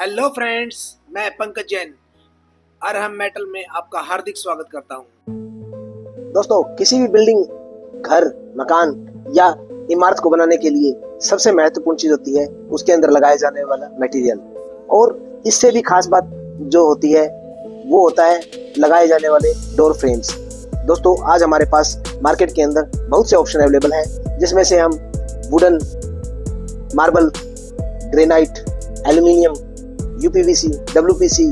Hello friends, मैं Pankaj Jain Arham metal में आपका हार्दिक स्वागत करता हूं। दोस्तों, किसी भी बिल्डिंग, घर, मकान या इमारत को बनाने के लिए सबसे महत्वपूर्ण चीज होती है उसके अंदर लगाए जाने वाला मटेरियल। और इससे भी खास बात जो होती है वो होता है लगाए जाने वाले डोर फ्रेम्स। दोस्तों, आज हमारे पास मार्केट के अंदर बहुत से ऑप्शन अवेलेबल हैं, जिसमें से हम wooden, marble, granite, aluminium, UPVC, WPC,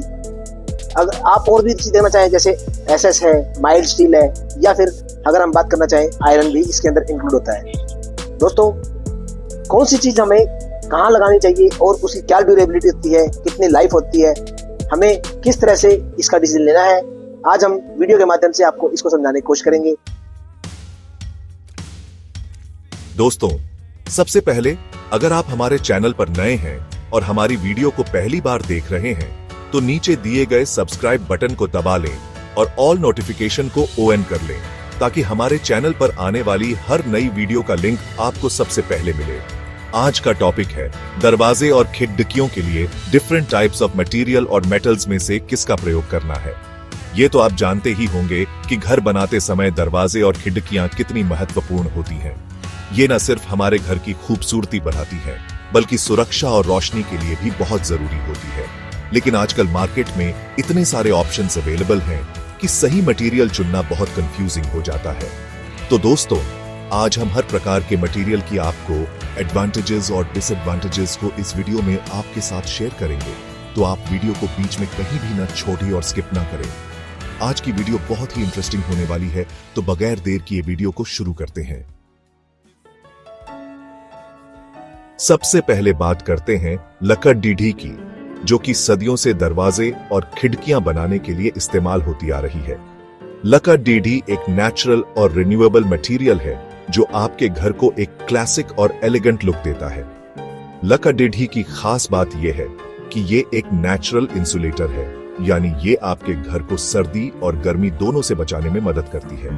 अगर आप और भी चीज देना चाहें जैसे एसएस है, माइल्ड स्टील है, या फिर अगर हम बात करना चाहें आयरन भी इसके अंदर इंक्लूड होता है। दोस्तों, कौन सी चीज हमें कहाँ लगानी चाहिए और उसकी क्या ड्यूरेबिलिटी होती है, कितनी लाइफ होती है, हमें किस तरह से इसका डिसीजन लेना है, आज हम वीडियो के माध्यम से आपको इसको समझाने की कोशिश करेंगे। दोस्तों, सबसे पहले अगर आप हमारे चैनल पर नए हैं और हमारी वीडियो को पहली बार देख रहे हैं तो नीचे दिए गए सब्सक्राइब बटन को दबा लें और ऑल नोटिफिकेशन को ऑन कर लें ताकि हमारे चैनल पर आने वाली हर नई वीडियो का लिंक आपको सबसे पहले मिले। आज का टॉपिक है दरवाजे और खिड़कियों के लिए डिफरेंट टाइप्स ऑफ मटेरियल और मेटल्स में से किसका प्रयोग करना है। ये तो आप जानते ही होंगे कि घर बनाते समय दरवाजे और खिड़कियां कितनी महत्वपूर्ण होती हैं। ये न सिर्फ हमारे घर की खूबसूरती बढ़ाती है बल्कि सुरक्षा और रोशनी के लिए भी बहुत जरूरी होती है। लेकिन आजकल मार्केट में इतने सारे ऑप्शंस अवेलेबल हैं कि सही मटेरियल चुनना बहुत कंफ्यूजिंग हो जाता है। तो दोस्तों, आज हम हर प्रकार के मटेरियल की आपको एडवांटेजेस और डिसएडवांटेजेस को इस वीडियो में आपके साथ शेयर करेंगे, तो आप वीडियो को बीच में कहीं भी ना छोड़ें और स्किप ना करें। आज की वीडियो बहुत ही इंटरेस्टिंग होने वाली है, तो बगैर देर किए वीडियो को शुरू करते हैं। सबसे पहले बात करते हैं लकड़ी की, जो कि सदियों से दरवाजे और खिड़कियां बनाने के लिए इस्तेमाल होती आ रही है। लकड़ी एक नेचुरल और रिन्यूएबल मटेरियल है जो आपके घर को एक क्लासिक और एलिगेंट लुक देता है। लकड़ी की खास बात यह है कि ये एक नेचुरल इंसुलेटर है, यानी ये आपके घर को सर्दी और गर्मी दोनों से बचाने में मदद करती है।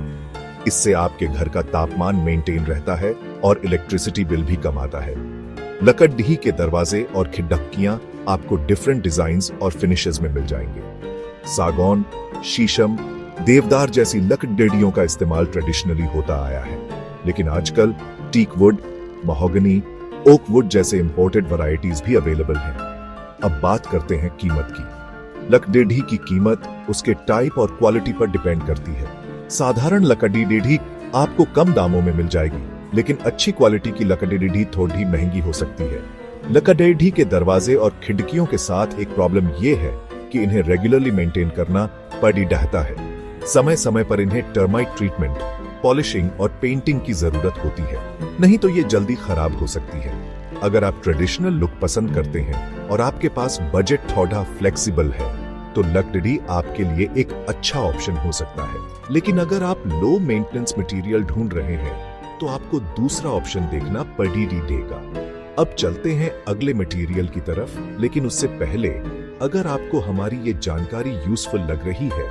इससे आपके घर का तापमान मेंटेन रहता है और इलेक्ट्रिसिटी बिल भी कम आता है। लकड़ी के दरवाजे और खिड़कियां आपको डिफरेंट डिजाइन्स और फिनिशेस में मिल जाएंगे। सागौन, शीशम, देवदार जैसी लकड़ियों का इस्तेमाल ट्रेडिशनली होता आया है, लेकिन आजकल teak wood, mahogany, oak wood जैसे इंपोर्टेड वैरायटीज भी अवेलेबल हैं। अब बात करते हैं कीमत की। लकड़ी की कीमत उसके टाइप और क्वालिटी पर डिपेंड करती है। साधारण लकड़ी आपको कम दामों में मिल जाएगी, लेकिन अच्छी क्वालिटी की लकड़ी थोड़ी महंगी हो सकती है। लकड़ी के दरवाजे और खिड़कियों के साथ एक प्रॉब्लम यह है कि इन्हें रेगुलरली मेंटेन करना पड़ी रहता है। समय समय पर इन्हें टर्माइट ट्रीटमेंट, पॉलिशिंग और पेंटिंग की जरूरत होती है, नहीं तो ये जल्दी खराब हो सकती है। अगर आप ट्रेडिशनल लुक पसंद करते हैं और आपके पास बजट थोड़ा फ्लेक्सिबल है तो लकड़ी आपके लिए एक अच्छा ऑप्शन हो सकता है। लेकिन अगर आप लो मेंटेनेंस मटेरियल ढूंढ रहे हैं तो आपको दूसरा ऑप्शन देखना पड़ेगा। अब चलते हैं अगले मटेरियल की तरफ, लेकिन उससे पहले अगर आपको हमारी ये जानकारी यूजफुल लग रही है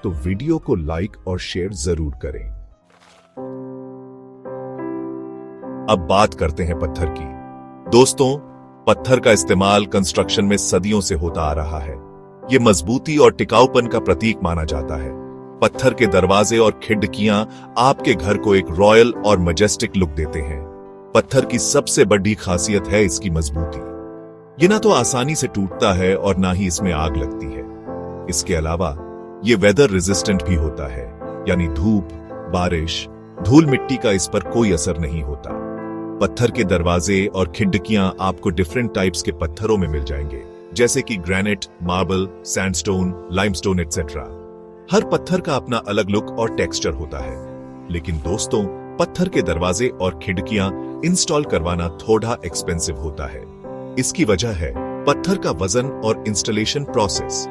तो वीडियो को लाइक और शेयर जरूर करें। अब बात करते हैं पत्थर की। दोस्तों, पत्थर का इस्तेमाल कंस्ट्रक्शन में सदियों से होता आ रहा है। ये मजबूती और टिकाऊपन का प्रतीक माना जाता है। पत्थर के दरवाजे और खिड़कियां आपके घर को एक रॉयल और मजेस्टिक लुक देते हैं। पत्थर की सबसे बड़ी खासियत है इसकी मजबूती। ये ना तो आसानी से टूटता है और ना ही इसमें आग लगती है। इसके अलावा ये वेदर रेजिस्टेंट भी होता है, यानी धूप, बारिश, धूल मिट्टी का इस पर कोई असर नहीं होता। पत्थर के दरवाजे और खिड़कियां आपको डिफरेंट टाइप्स के पत्थरों में मिल जाएंगे, जैसे कि granite, marble, sandstone, limestone etcetera. हर पत्थर का अपना अलग लुक और टेक्सचर होता है। लेकिन दोस्तों, पत्थर के दरवाजे और खिड़कियां इंस्टॉल करवाना थोड़ा एक्सपेंसिव होता है। इसकी वजह है पत्थर का वजन और इंस्टॉलेशन प्रोसेस।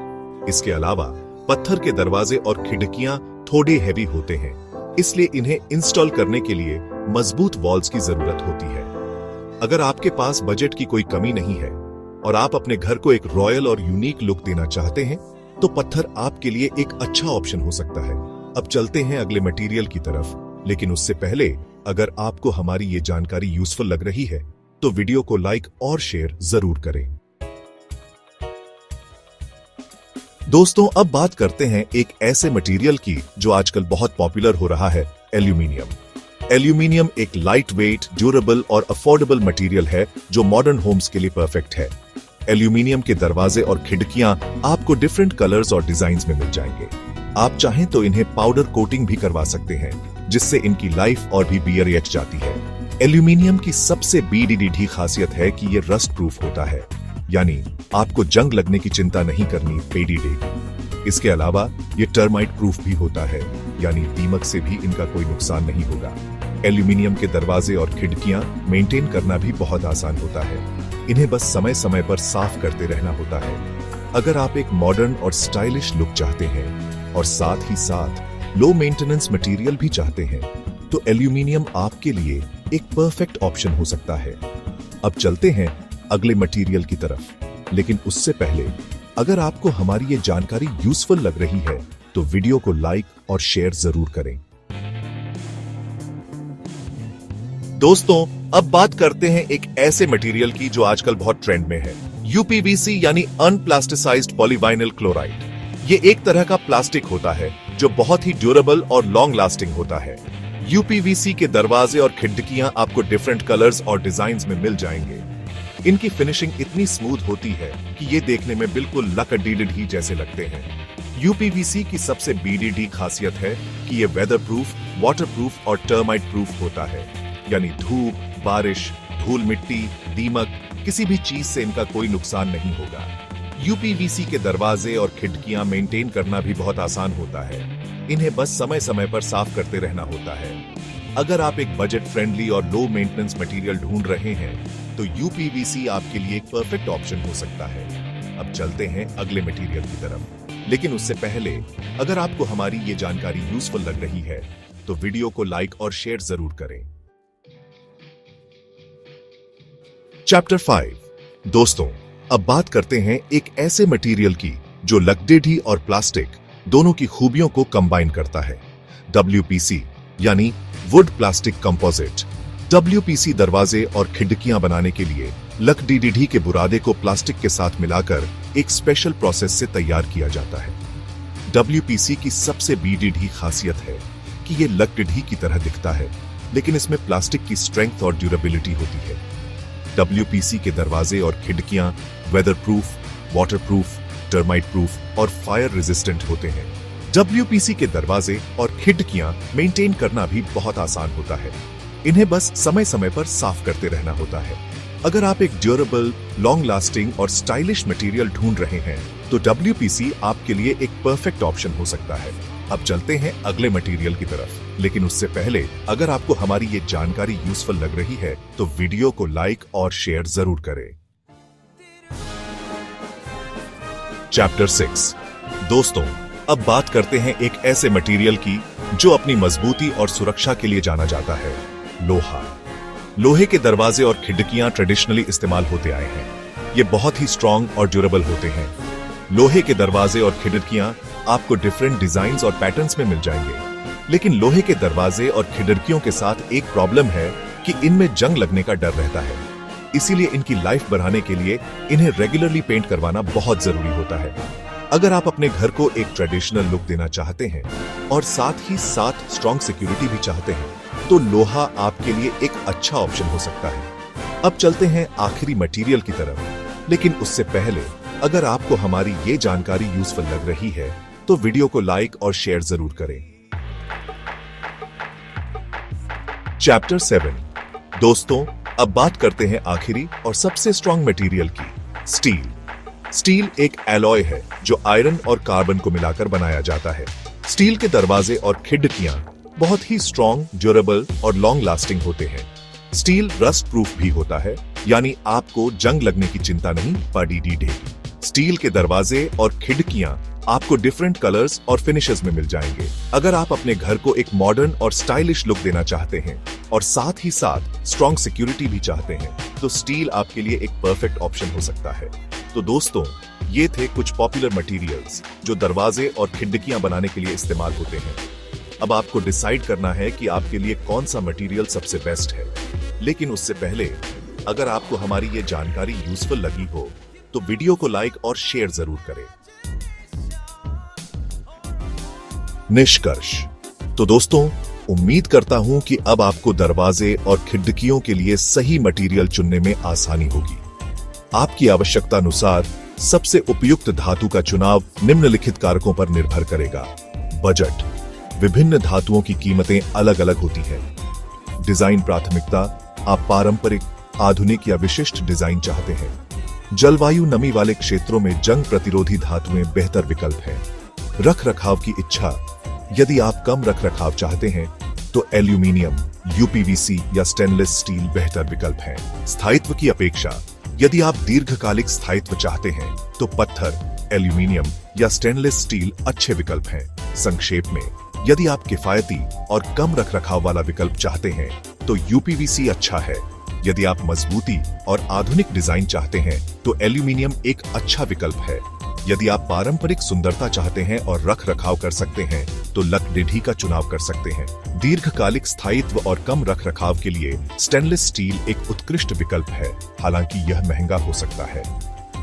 इसके अलावा पत्थर के दरवाजे और खिड़कियां थोड़े हैवी होते हैं, इसलिए इन्हें इंस्टॉल करने के लिए मजबूत वॉल्स की जरूरत होती है। अगर आपके पास बजट की कोई कमी नहीं है और आप अपने घर को एक रॉयल और यूनिक लुक देना चाहते हैं तो पत्थर आपके लिए एक अच्छा ऑप्शन हो सकता है। अब चलते हैं अगले मटेरियल की तरफ, लेकिन उससे पहले अगर आपको हमारी ये जानकारी यूजफुल लग रही है तो वीडियो को लाइक और शेयर जरूर करें। दोस्तों अब बात करते हैं एक ऐसे मटेरियल की जो आजकल बहुत पॉपुलर हो रहा है, एल्यूमिनियम। एल्यूमिनियम एक लाइट वेट, ड्यूरेबल और अफोर्डेबल मटेरियल है जो मॉडर्न होम्स के लिए परफेक्ट है। एल्यूमिनियम के दरवाजे और खिड़कियां आपको डिफरेंट कलर्स और डिजाइन्स में मिल जाएंगे। आप चाहें तो इन्हें पाउडर कोटिंग भी करवा सकते हैं, जिससे इनकी लाइफ और भी बियरिएट जाती है। एल्यूमिनियम की सबसे BDDD खासियत है कि ये रस्ट प्रूफ होता है, यानी आपको जंग लगने की चिंता नहीं करनी पड़ेगी। इसके अलावा ये टर्माइट प्रूफ भी होता है, यानी दीमक से भी इनका कोई नुकसान नहीं होगा। एल्यूमिनियम के दरवाजे और खिड़कियां मेंटेन करना भी बहुत आसान होता है। इन्हें बस समय समय पर साफ करते रहना होता है। अगर आप एक मॉडर्न और स्टाइलिश लुक चाहते हैं और साथ ही साथ लो मेंटेनेंस मटेरियल भी चाहते हैं, तो एल्यूमिनियम आपके लिए एक परफेक्ट ऑप्शन हो सकता है। अब चलते हैं अगले मटेरियल की तरफ, लेकिन उससे पहले अगर आपको हमारी ये जानकारी यूजफुल लग रही है तो वीडियो को लाइक और शेयर जरूर करें। दोस्तों अब बात करते हैं एक ऐसे मटेरियल की जो आजकल बहुत ट्रेंड में है, UPVC यानी अनप्लास्टिसाइज्ड पॉलीविनाइल क्लोराइड। ये एक तरह का प्लास्टिक होता है जो बहुत ही ड्यूरेबल और लॉन्ग लास्टिंग होता है। UPVC के दरवाजे और खिड़कियां आपको डिफरेंट कलर्स और डिजाइन्स में मिल जाएंगे। इनकी फिनिशिंग इतनी स्मूथ होती है कि ये देखने में बिल्कुल लकड़ीडेड ही जैसे लगते हैं। UPVC की सबसे BDD खासियत है कि ये वेदर प्रूफ, वाटर प्रूफ और टर्माइट प्रूफ होता है, यानी धूप, बारिश, धूल मिट्टी, दीमक, किसी भी चीज से इनका कोई नुकसान नहीं होगा। UPVC के दरवाजे और खिड़कियां मेंटेन करना भी बहुत आसान होता है। इन्हें बस समय समय पर साफ करते रहना होता है। अगर आप एक बजट फ्रेंडली और लो मेंटेनेंस मटेरियल ढूंढ रहे हैं तो UPVC आपके लिए एक परफेक्ट ऑप्शन हो सकता है। अब चलते हैं अगले मटेरियल की तरफ, लेकिन उससे पहले अगर आपको हमारी ये जानकारी यूजफुल लग रही है तो वीडियो को लाइक और शेयर जरूर करें। चैप्टर 5। दोस्तों अब बात करते हैं एक ऐसे मटेरियल की जो लकड़ी और प्लास्टिक दोनों की खूबियों को कंबाइन करता है, WPC यानी वुड प्लास्टिक कंपोजिट। WPC दरवाजे और खिड़कियां बनाने के लिए लकड़ी के बुरादे को प्लास्टिक के साथ मिलाकर एक स्पेशल प्रोसेस से तैयार किया जाता है। WPC की सबसे BDD खासियत है कि ये लकड़ी की तरह दिखता है, लेकिन इसमें प्लास्टिक की स्ट्रेंथ और ड्यूरेबिलिटी होती है। WPC के दरवाजे और खिड़कियां weather proof, water proof, termite proof और फायर रेजिस्टेंट होते हैं। WPC के दरवाजे और खिड़कियां मेंटेन करना भी बहुत आसान होता है। इन्हें बस समय समय पर साफ करते रहना होता है। अगर आप एक ड्यूरेबल, लॉन्ग लास्टिंग और स्टाइलिश मटेरियल ढूंढ रहे हैं तो WPC आपके लिए एक परफेक्ट ऑप्शन हो सकता है। अब चलते हैं अगले मटेरियल की तरफ, लेकिन उससे पहले अगर आपको हमारी ये जानकारी यूजफुल लग रही है तो वीडियो को लाइक और शेयर जरूर करें। चैप्टर 6। दोस्तों अब बात करते हैं एक ऐसे मटेरियल की जो अपनी मजबूती और सुरक्षा के लिए जाना जाता है, लोहा। लोहे के दरवाजे और खिड़कियां ट्रेडिशनली इस्तेमाल होते आए हैं। ये बहुत ही स्ट्रॉन्ग और ड्यूरेबल होते हैं। लोहे के दरवाजे और खिड़कियां आपको डिफरेंट डिजाइन्स और पैटर्न्स में मिल जाएंगे, लेकिन लोहे के दरवाजे और खिड़कियों के साथ एक प्रॉब्लम है कि इनमें जंग लगने का डर रहता है। इसीलिए इनकी लाइफ बढ़ाने के लिए इन्हें रेगुलरली पेंट करवाना बहुत जरूरी होता है। अगर आप अपने घर को एक ट्रेडिशनल लुक देना चाहते हैं और साथ ही साथ स्ट्रॉन्ग सिक्योरिटी भी चाहते हैं तो लोहा आपके लिए एक अच्छा ऑप्शन हो सकता है। अब चलते हैं आखिरी मटेरियल की तरफ, लेकिन उससे पहले अगर आपको हमारी ये जानकारी यूजफुल लग रही है तो वीडियो को लाइक और शेयर जरूर करें। चैप्टर 7। दोस्तों अब बात करते हैं आखिरी और सबसे स्ट्रॉन्ग मटेरियल की, स्टील। स्टील एक एलॉय है जो आयरन और कार्बन को मिलाकर बनाया जाता है। स्टील के दरवाजे और खिड़कियां बहुत ही स्ट्रॉन्ग, ड्यूरेबल और लॉन्ग लास्टिंग होते हैं। स्टील रस्ट प्रूफ भी होता है, यानी आपको जंग लगने की चिंता नहीं पड़ेगी। स्टील के दरवाजे और खिड़कियां आपको डिफरेंट कलर्स और फिनिशेस में मिल जाएंगे। अगर आप अपने घर को एक मॉडर्न और स्टाइलिश लुक देना चाहते हैं और साथ ही साथ स्ट्रॉन्ग सिक्योरिटी भी चाहते हैं तो स्टील आपके लिए एक परफेक्ट ऑप्शन हो सकता है। तो दोस्तों ये थे कुछ पॉपुलर मटेरियल्स जो दरवाजे और खिड़कियां बनाने के लिए इस्तेमाल होते हैं। अब आपको डिसाइड करना है कि आपके लिए कौन सा मटेरियल सबसे बेस्ट है। लेकिन उससे पहले अगर आपको हमारी ये जानकारी यूजफुल लगी हो तो वीडियो को लाइक और शेयर जरूर करें। निष्कर्ष। तो दोस्तों, उम्मीद करता हूं कि अब आपको दरवाजे और खिड़कियों के लिए सही मटेरियल चुनने में आसानी होगी। आपकी आवश्यकता अनुसार सबसे उपयुक्त धातु का चुनाव निम्नलिखित कारकों पर निर्भर करेगा। बजट। विभिन्न धातुओं की कीमतें अलग अलग होती हैं। डिजाइन प्राथमिकता। आप पारंपरिक, आधुनिक या विशिष्ट डिजाइन चाहते हैं। जलवायु नमी वाले क्षेत्रों में जंग प्रतिरोधी धातुएं बेहतर विकल्प हैं। रख रखाव की इच्छा। यदि आप कम रख रखाव चाहते हैं तो एल्यूमीनियम, यूपीवीसी या स्टेनलेस स्टील बेहतर विकल्प हैं। स्थायित्व की अपेक्षा। यदि आप दीर्घकालिक स्थायित्व चाहते हैं तो पत्थर, एल्यूमीनियम या स्टेनलेस स्टील अच्छे विकल्प हैं। संक्षेप में, यदि आप किफायती और कम रखरखाव वाला विकल्प चाहते हैं तो यूपीवीसी अच्छा है। यदि आप मजबूती और आधुनिक डिजाइन चाहते हैं तो एल्यूमीनियम एक अच्छा विकल्प है। यदि आप पारंपरिक सुंदरता चाहते हैं और रख रखाव कर सकते हैं तो लकडीढी का चुनाव कर सकते हैं। दीर्घकालिक स्थायित्व और कम रख रखाव के लिए स्टेनलेस स्टील एक उत्कृष्ट विकल्प है, हालांकि यह महंगा हो सकता है।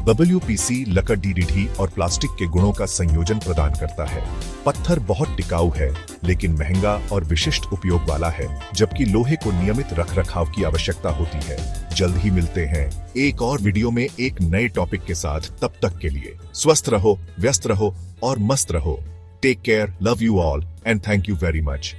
WPC लकडीढी और प्लास्टिक के गुणों का संयोजन प्रदान करता है। पत्थर बहुत टिकाऊ है लेकिन महंगा और विशिष्ट उपयोग वाला है, जबकि लोहे को नियमित रख रखाव की आवश्यकता होती है। जल्द ही मिलते हैं एक और वीडियो में एक नए टॉपिक के साथ। तब तक के लिए स्वस्थ रहो, व्यस्त रहो और मस्त रहो। Take care, love you all and thank you very much.